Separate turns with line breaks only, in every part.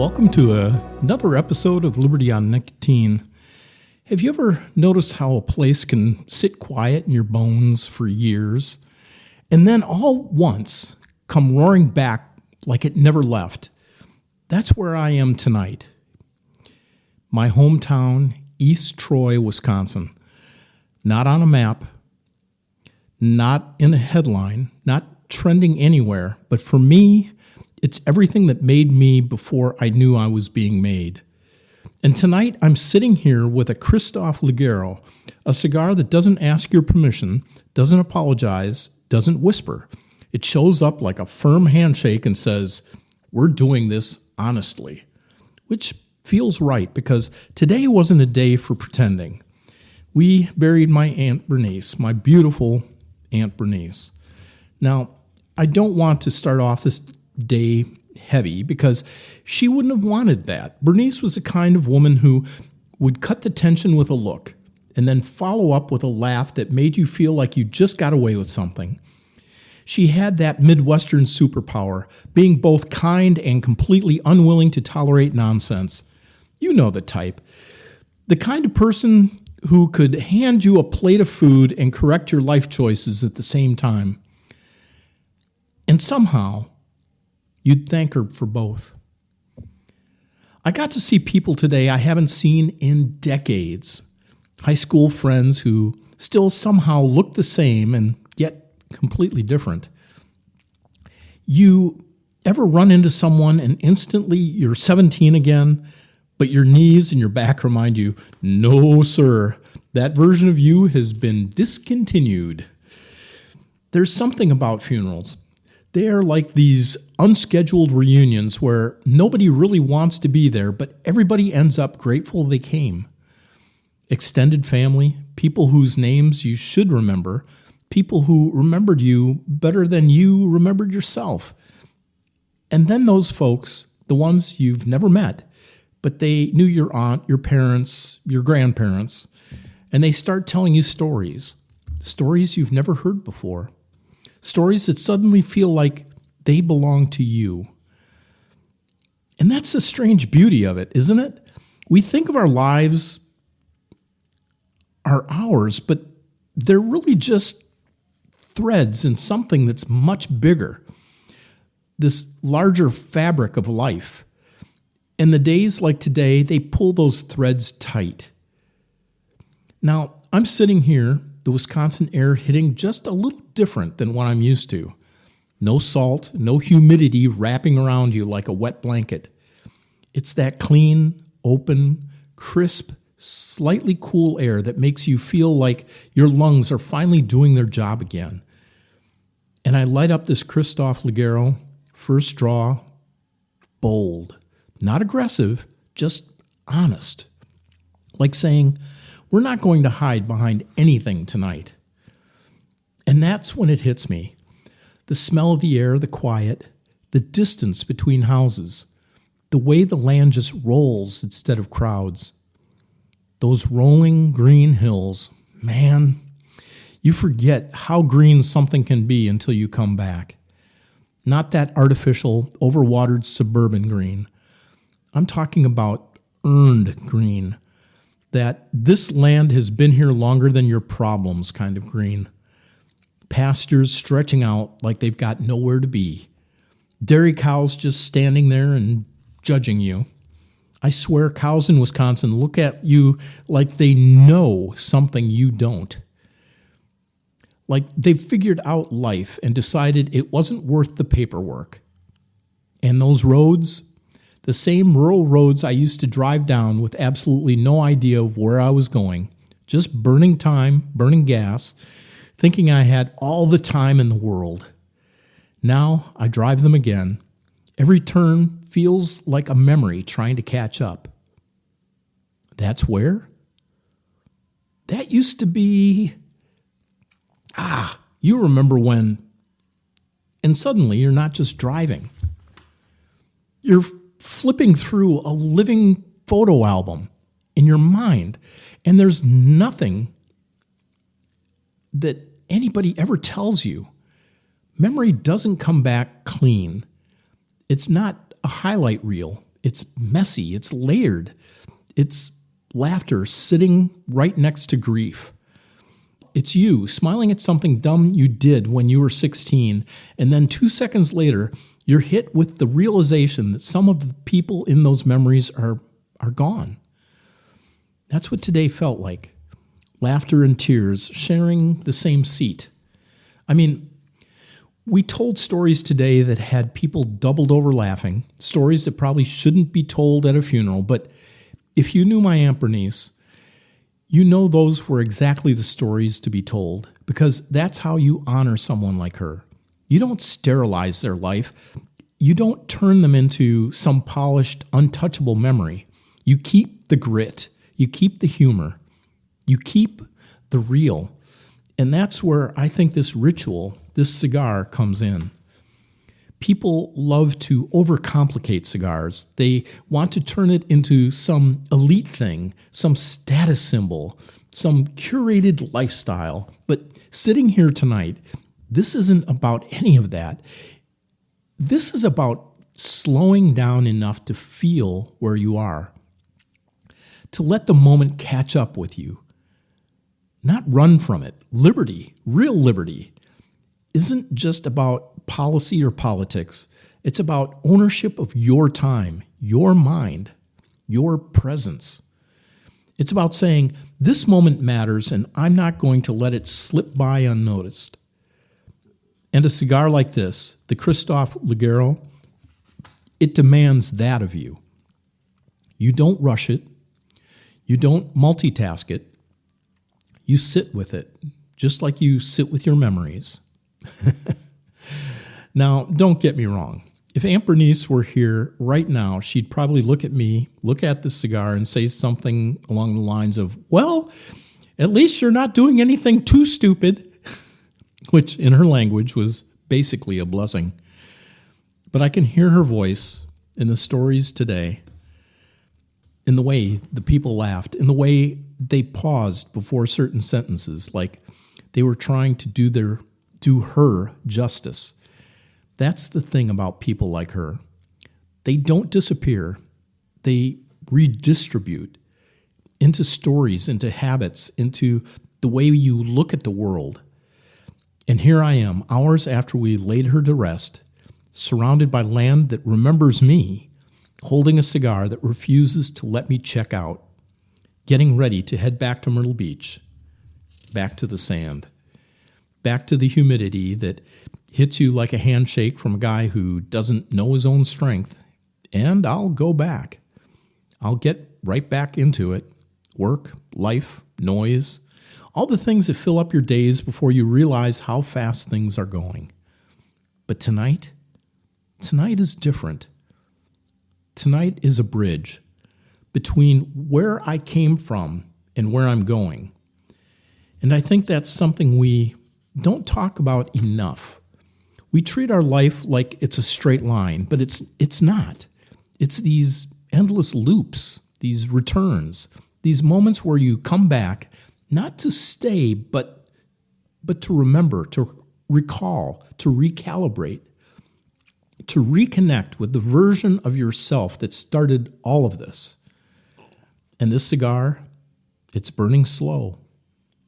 Welcome to another episode of Liberty on Nicotine. Have you ever noticed how a place can sit quiet in your bones for years and then all at once come roaring back like it never left? That's where I am tonight. My hometown, East Troy, Wisconsin. Not on a map, not in a headline, not trending anywhere, but for me, it's everything that made me before I knew I was being made. And tonight, I'm sitting here with a Kristoff Ligero, a cigar that doesn't ask your permission, doesn't apologize, doesn't whisper. It shows up like a firm handshake and says, "We're doing this honestly," which feels right because today wasn't a day for pretending. We buried my Aunt Bernice, my beautiful Aunt Bernice. Now, I don't want to start off this day heavy because she wouldn't have wanted that. Bernice was the kind of woman who would cut the tension with a look and then follow up with a laugh that made you feel like you just got away with something. She had that Midwestern superpower, being both kind and completely unwilling to tolerate nonsense. You know the type. The kind of person who could hand you a plate of food and correct your life choices at the same time. And somehow, you'd thank her for both. I got to see people today I haven't seen in decades. High school friends who still somehow look the same and yet completely different. You ever run into someone and instantly you're 17 again, but your knees and your back remind you, no, sir, that version of you has been discontinued. There's something about funerals. They are like these unscheduled reunions where nobody really wants to be there, but everybody ends up grateful they came. Extended family, people whose names you should remember, people who remembered you better than you remembered yourself. And then those folks, the ones you've never met, but they knew your aunt, your parents, your grandparents, and they start telling you stories you've never heard before. Stories that suddenly feel like they belong to you. And that's the strange beauty of it, isn't it? We think of our lives are ours, but they're really just threads in something that's much bigger. This larger fabric of life. And the days like today, they pull those threads tight. Now, I'm sitting here, the Wisconsin air hitting just a little different than what I'm used to. No salt, no humidity wrapping around you like a wet blanket. It's that clean, open, crisp, slightly cool air that makes you feel like your lungs are finally doing their job again. And I light up this Kristoff Ligero, first draw, bold, not aggressive, just honest. Like saying, we're not going to hide behind anything tonight. And that's when it hits me. The smell of the air, the quiet, the distance between houses, the way the land just rolls instead of crowds. Those rolling green hills, man, you forget how green something can be until you come back. Not that artificial, overwatered suburban green. I'm talking about earned green. That this land has been here longer than your problems kind of green. Pastures stretching out like they've got nowhere to be. Dairy cows just standing there and judging you. I swear cows in Wisconsin look at you like they know something you don't. Like they've figured out life and decided it wasn't worth the paperwork. And those roads, the same rural roads I used to drive down with absolutely no idea of where I was going, just burning time, burning gas, thinking I had all the time in the world. Now I drive them again. Every turn feels like a memory trying to catch up. That's where? That used to be... you remember when... And suddenly you're not just driving. You're flipping through a living photo album in your mind, and there's nothing that anybody ever tells you. Memory doesn't come back clean. It's not a highlight reel. It's messy. It's layered. It's laughter sitting right next to grief. It's you smiling at something dumb you did when you were 16, and then 2 seconds later, you're hit with the realization that some of the people in those memories are gone. That's what today felt like. Laughter and tears sharing the same seat. I mean, we told stories today that had people doubled over laughing, stories that probably shouldn't be told at a funeral, but if you knew my Aunt Bernice, you know those were exactly the stories to be told, because that's how you honor someone like her. You don't sterilize their life. You don't turn them into some polished, untouchable memory. You keep the grit. You keep the humor. You keep the real. And that's where I think this ritual, this cigar, comes in. People love to overcomplicate cigars. They want to turn it into some elite thing, some status symbol, some curated lifestyle. But sitting here tonight, this isn't about any of that. This is about slowing down enough to feel where you are, to let the moment catch up with you, not run from it. Liberty, real liberty, isn't just about policy or politics. It's about ownership of your time, your mind, your presence. It's about saying, this moment matters and I'm not going to let it slip by unnoticed. And a cigar like this, the Kristoff Ligero, it demands that of you. You don't rush it. You don't multitask it. You sit with it, just like you sit with your memories. Now, don't get me wrong. If Aunt Bernice were here right now, she'd probably look at me, look at the cigar, and say something along the lines of, well, at least you're not doing anything too stupid, which in her language was basically a blessing. But I can hear her voice in the stories today, in the way the people laughed, in the way they paused before certain sentences, like they were trying to do her justice. That's the thing about people like her. They don't disappear. They redistribute into stories, into habits, into the way you look at the world. And here I am, hours after we laid her to rest, surrounded by land that remembers me, holding a cigar that refuses to let me check out, getting ready to head back to Myrtle Beach, back to the sand, back to the humidity that hits you like a handshake from a guy who doesn't know his own strength. And I'll go back. I'll get right back into it. Work, life, noise, all the things that fill up your days before you realize how fast things are going. But tonight is different. Tonight is a bridge between where I came from and where I'm going. And I think that's something we don't talk about enough. We treat our life like it's a straight line, but it's not. It's these endless loops, these returns, these moments where you come back, not to stay, but to remember, to recall, to recalibrate, to reconnect with the version of yourself that started all of this. And this cigar, it's burning slow,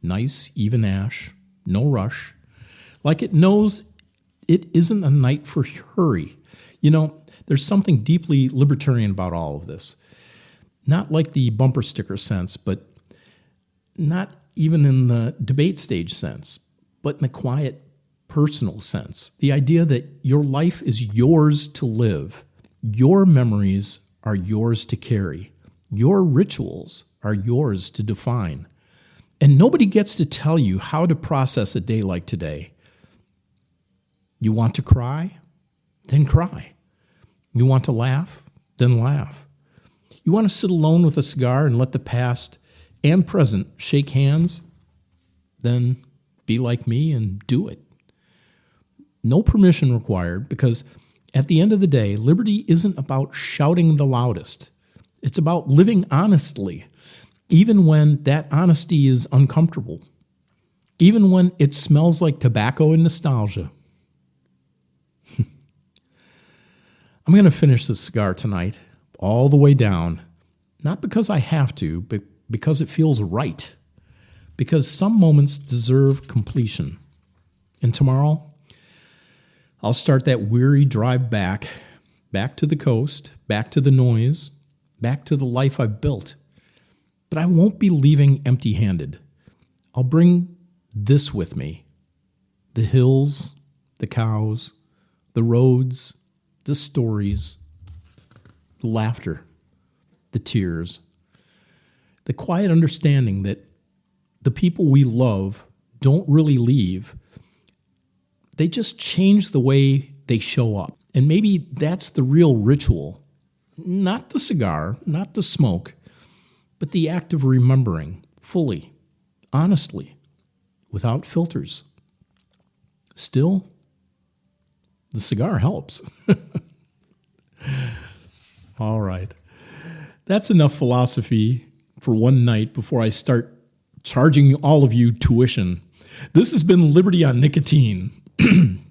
nice, even ash, no rush, like it knows it isn't a night for hurry. You know, there's something deeply libertarian about all of this. Not like the bumper sticker sense, but not even in the debate stage sense, but in the quiet, personal sense. The idea that your life is yours to live. Your memories are yours to carry. Your rituals are yours to define. And nobody gets to tell you how to process a day like today. You want to cry? Then cry. You want to laugh? Then laugh. You want to sit alone with a cigar and let the past and present shake hands? Then be like me and do it. No permission required, because at the end of the day, liberty isn't about shouting the loudest. It's about living honestly, even when that honesty is uncomfortable, even when it smells like tobacco and nostalgia. I'm going to finish this cigar tonight, all the way down, not because I have to, but because it feels right. Because some moments deserve completion. And tomorrow, I'll start that weary drive back to the coast, back to the noise, back to the life I've built. But I won't be leaving empty-handed. I'll bring this with me. The hills, the cows, the roads, the stories, the laughter, the tears, the quiet understanding that the people we love don't really leave. They just change the way they show up. And maybe that's the real ritual. Not the cigar, not the smoke, but the act of remembering fully, honestly, without filters. Still, the cigar helps. All right. That's enough philosophy for one night before I start charging all of you tuition. This has been Liberty on Nicotine,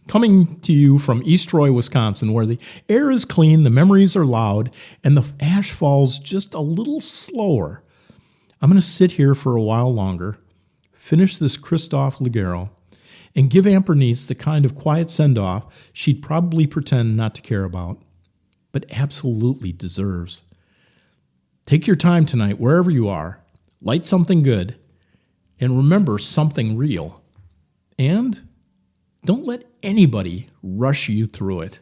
coming to you from East Troy, Wisconsin, where the air is clean, the memories are loud, and the ash falls just a little slower. I'm going to sit here for a while longer, finish this Kristoff Ligero, and give Aunt Bernice the kind of quiet send-off she'd probably pretend not to care about, but absolutely deserves. Take your time tonight, wherever you are. Light something good, and remember something real. And don't let anybody rush you through it.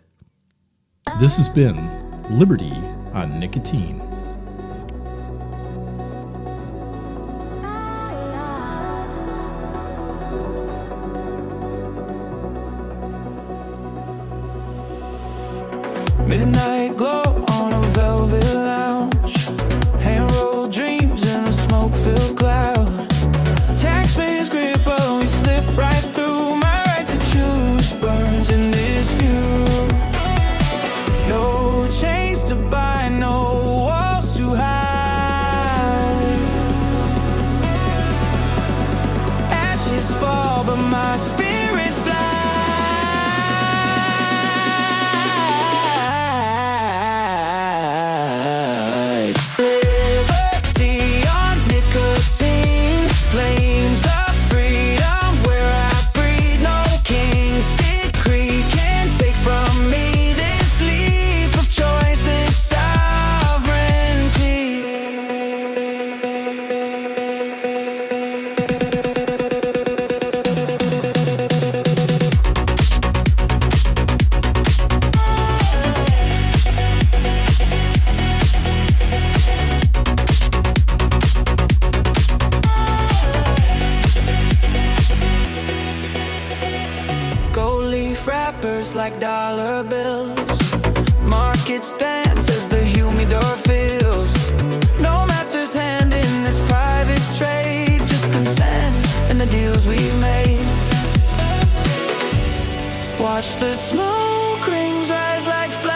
This has been Liberty on Nicotine.
Midnight glow on a velvet lounge, hand-rolled dreams in a smoke-filled cloud. Taxpayers grip, but we slip right through. My right to choose burns in this view. No chains to bind, no walls to hide. Ashes fall, but my spirit flies. Flames of freedom where I breathe. No king's decree can take from me this leaf of choice, this sovereignty. Rappers like dollar bills, markets dance as the humidor fills. No master's hand in this private trade, just consent and the deals we've made. Watch the smoke rings rise like flames.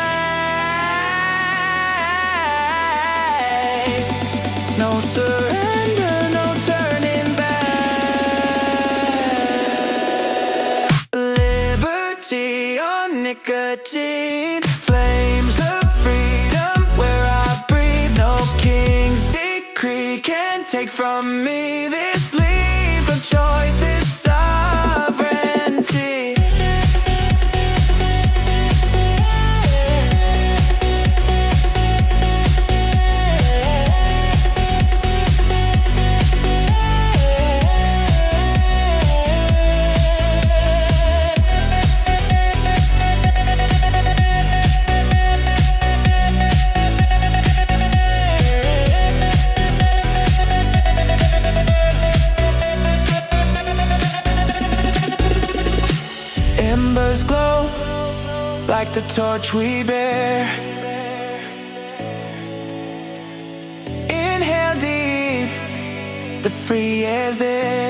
No surrender, no turning back. Nicotine, flames of freedom where I breathe. No king's decree can take from me this leaf of choice, this sovereignty. Embers glow like the torch we bear. Inhale deep, the free air's there.